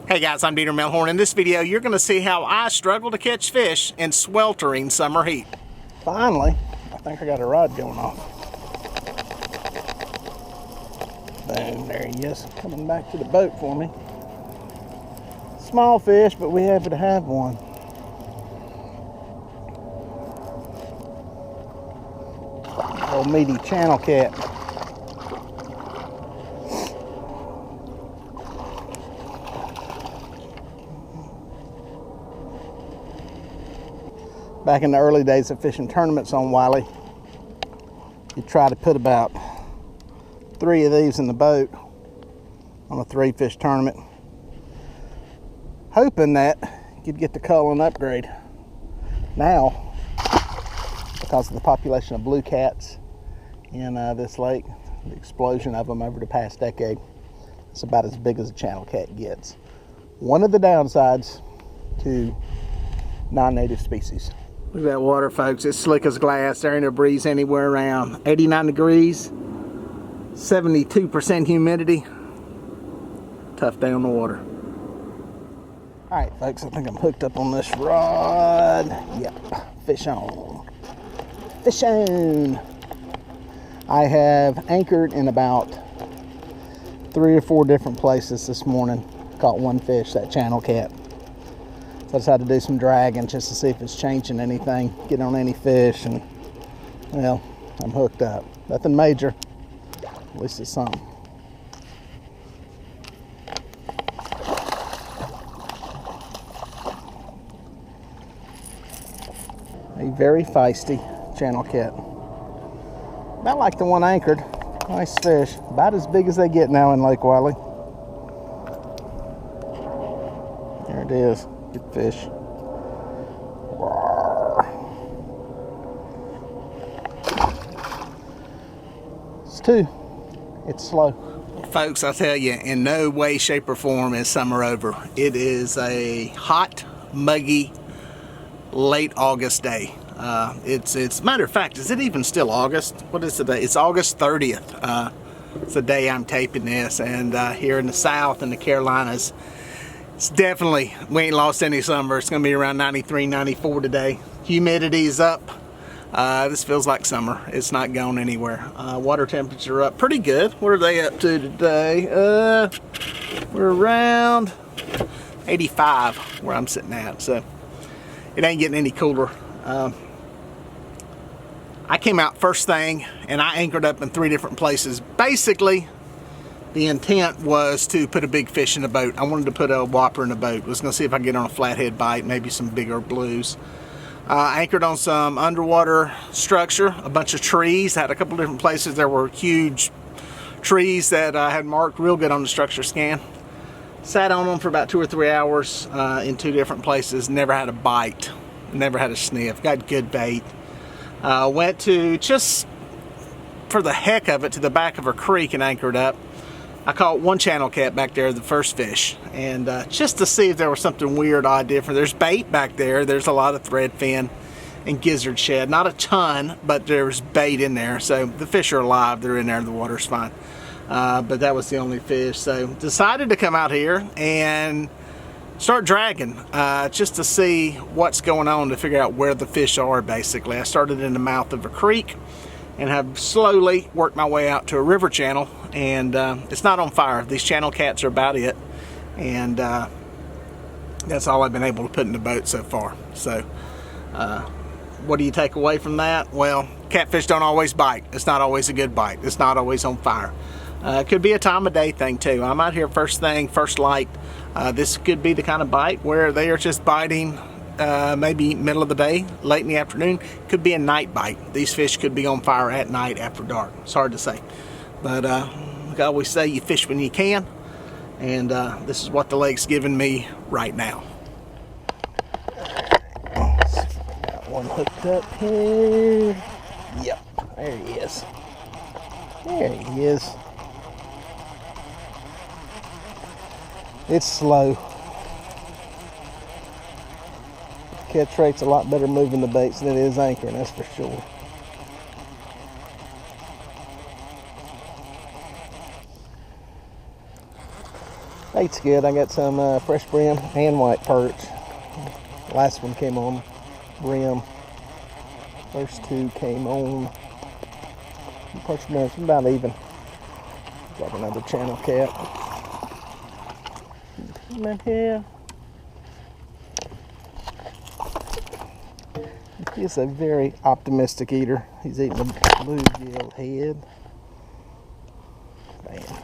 Hey guys, I'm Melhorn. In this video, you're going to see how I struggle to catch fish in sweltering summer heat. Finally, I think I got a rod going off. Boom, there he is, coming back to the boat for me. Small fish, but we happen to have one. Old meaty channel cat. Back in the early days of fishing tournaments on Wiley, you try to put about 3 of these in the boat on a 3-fish tournament, hoping that you'd get the culling upgrade. Now, because of the population of blue cats in this lake, the explosion of them over the past decade, it's about as big as a channel cat gets. One of the downsides to non-native species. Look at that water, folks. It's slick as glass. There ain't a breeze anywhere around. 89 degrees, 72% humidity. Tough day on the water. All right, folks, I think I'm hooked up on this rod. Yep, fish on. Fish on. I have anchored in about 3 or 4 different places this morning. Caught one fish, that channel cat. So I decided to do some dragging just to see if it's changing anything, get on any fish, and well, I'm hooked up. Nothing major, at least it's something. A very feisty channel cat. Not like the one anchored. Nice fish, about as big as they get now in Lake Wiley. There it is. Good fish. It's 2. It's slow. Folks, I tell you, in no way, shape, or form is summer over. It is a hot, muggy, late August day. It's matter of fact, is it even still August? What is the day? It's August 30th. It's the day I'm taping this, and here in the South in the Carolinas, it's definitely, we ain't lost any summer. It's gonna be around 93, 94 today. Humidity's up. This feels like summer. It's not going anywhere. Water temperature up pretty good. What are they up to today? We're around 85 where I'm sitting at, so it ain't getting any cooler. I came out first thing and I anchored up in 3 different places. Basically, the intent was to put a big fish in the boat. I wanted to put a whopper in the boat. I was going to see if I could get on a flathead bite, maybe some bigger blues. Anchored on some underwater structure, a bunch of trees. Had a couple different places. There were huge trees that I had marked real good on the structure scan. Sat on them for about 2 or 3 hours in 2 different places. Never had a bite. Never had a sniff. Got good bait. Went to, just for the heck of it, to the back of a creek and anchored up. I caught one channel cat back there, the first fish, and just to see if there was something weird, odd, different. There's bait back there. There's a lot of threadfin and gizzard shad. Not a ton, but there's bait in there. So the fish are alive. They're in there. The water's fine. But that was the only fish. So decided to come out here and start dragging just to see what's going on, to figure out where the fish are, basically. I started in the mouth of a creek and have slowly worked my way out to a river channel, and it's not on fire. These channel cats are about it, and that's all I've been able to put in the boat so far. So what do you take away from that? Well, catfish don't always bite. It's not always a good bite. It's not always on fire. It could be a time of day thing too. I'm out here first thing, first light. This could be the kind of bite where they are just biting maybe middle of the day, late in the afternoon. Could be a night bite. These fish could be on fire at night after dark. It's hard to say. But like I always say, you fish when you can. And this is what the lake's giving me right now. Got one hooked up here. Yep, there he is. There he is. It's slow. Catch rate's a lot better moving the baits than it is anchoring, that's for sure. Bait's good. I got some fresh brim and white perch. Last one came on brim. First two came on perch brim. It's about even. Got another channel cat. Come in here. He's a very optimistic eater. He's eating a bluegill head. Bam.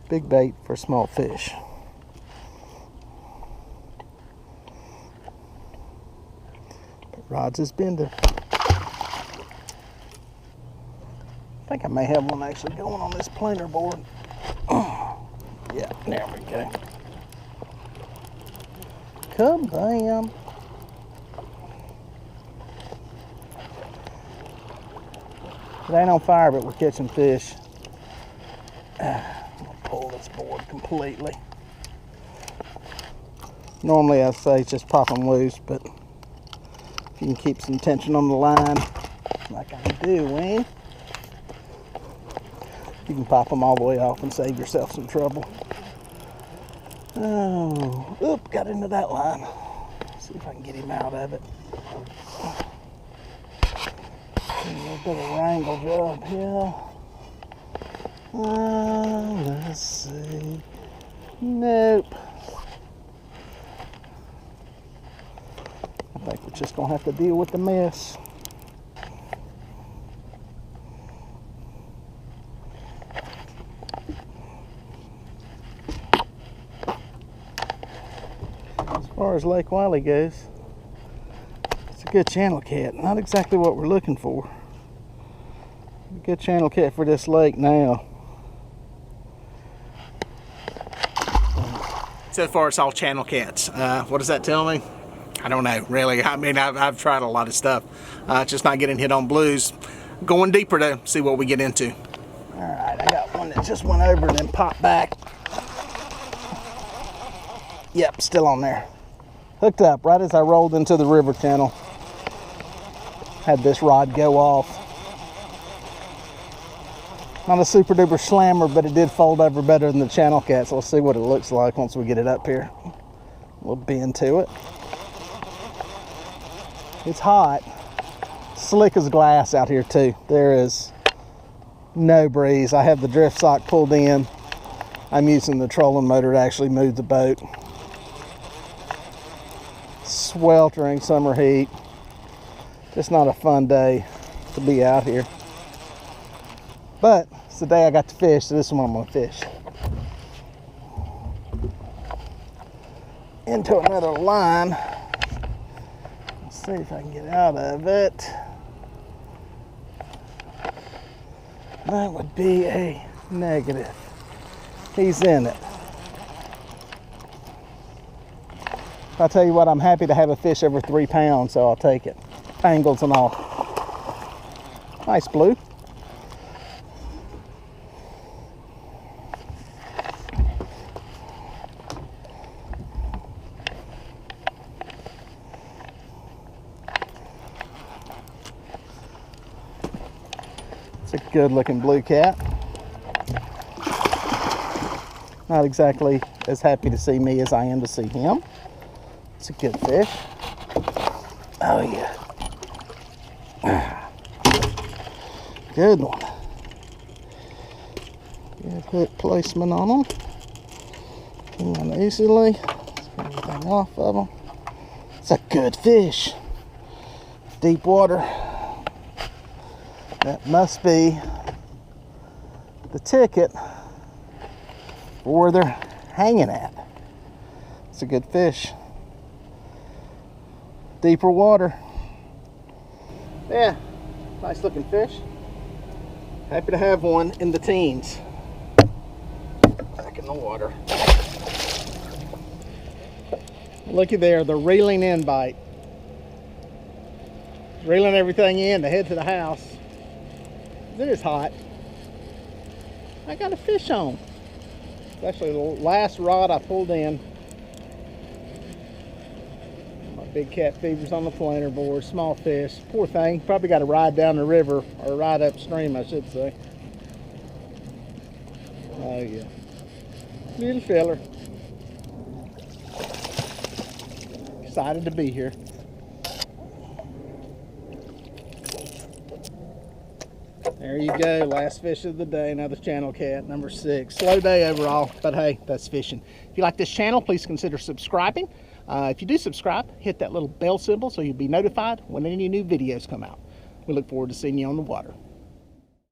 Big bait for small fish. Rod's his bender. I think I may have one actually going on this planer board. Yeah, there we go. Kabam! It ain't on fire, but we're catching fish. I'm gonna pull this board completely. Normally I say just pop them loose, but if you can keep some tension on the line, like I do, Wayne, you can pop them all the way off and save yourself some trouble. Oh, oop, got into that line. See if I can get him out of it. A little bit of wrangle job here. Let's see. Nope. I think we're just gonna have to deal with the mess. As far as Lake Wiley goes, it's a good channel cat. Not exactly what we're looking for. A good channel cat for this lake now. So far, it's all channel cats. What does that tell me? I don't know, really. I mean, I've tried a lot of stuff. Just not getting hit on blues. Going deeper to see what we get into. All right, I got one that just went over and then popped back. Yep, still on there. Hooked up right as I rolled into the river channel. Had this rod go off. Not a super duper slammer, but it did fold over better than the channel cat. So let's see what it looks like once we get it up here. We'll bend to it. It's hot. Slick as glass out here too. There is no breeze. I have the drift sock pulled in. I'm using the trolling motor to actually move the boat. Sweltering summer heat. Just not a fun day to be out here. But it's the day I got to fish, so this is what I'm gonna fish. Into another line. Let's see if I can get out of it. That would be a negative. He's in it. I'll tell you what, I'm happy to have a fish over 3 pounds, so I'll take it. Angles and all. Nice blue. It's a good looking blue cat. Not exactly as happy to see me as I am to see him. It's a good fish. Oh yeah. Good one. Good hook placement on them. Come on easily. Get everything off of them. It's a good fish. Deep water. That must be the ticket for where they're hanging at. It's a good fish. Deeper water. Yeah, nice looking fish. Happy to have one in the teens. Back in the water. Looky there, the reeling in bite. Reeling everything in to head to the house. It is hot. I got a fish on. It's actually the last rod I pulled in. My big cat fever's on the planer board. Small fish. Poor thing. Probably got to ride down the river, or ride upstream, I should say. Oh yeah. Little feller. Excited to be here. There you go, last fish of the day, another channel cat, number 6. Slow day overall, but hey, that's fishing. If you like this channel, please consider subscribing. If you do subscribe, hit that little bell symbol so you'll be notified when any new videos come out. We look forward to seeing you on the water.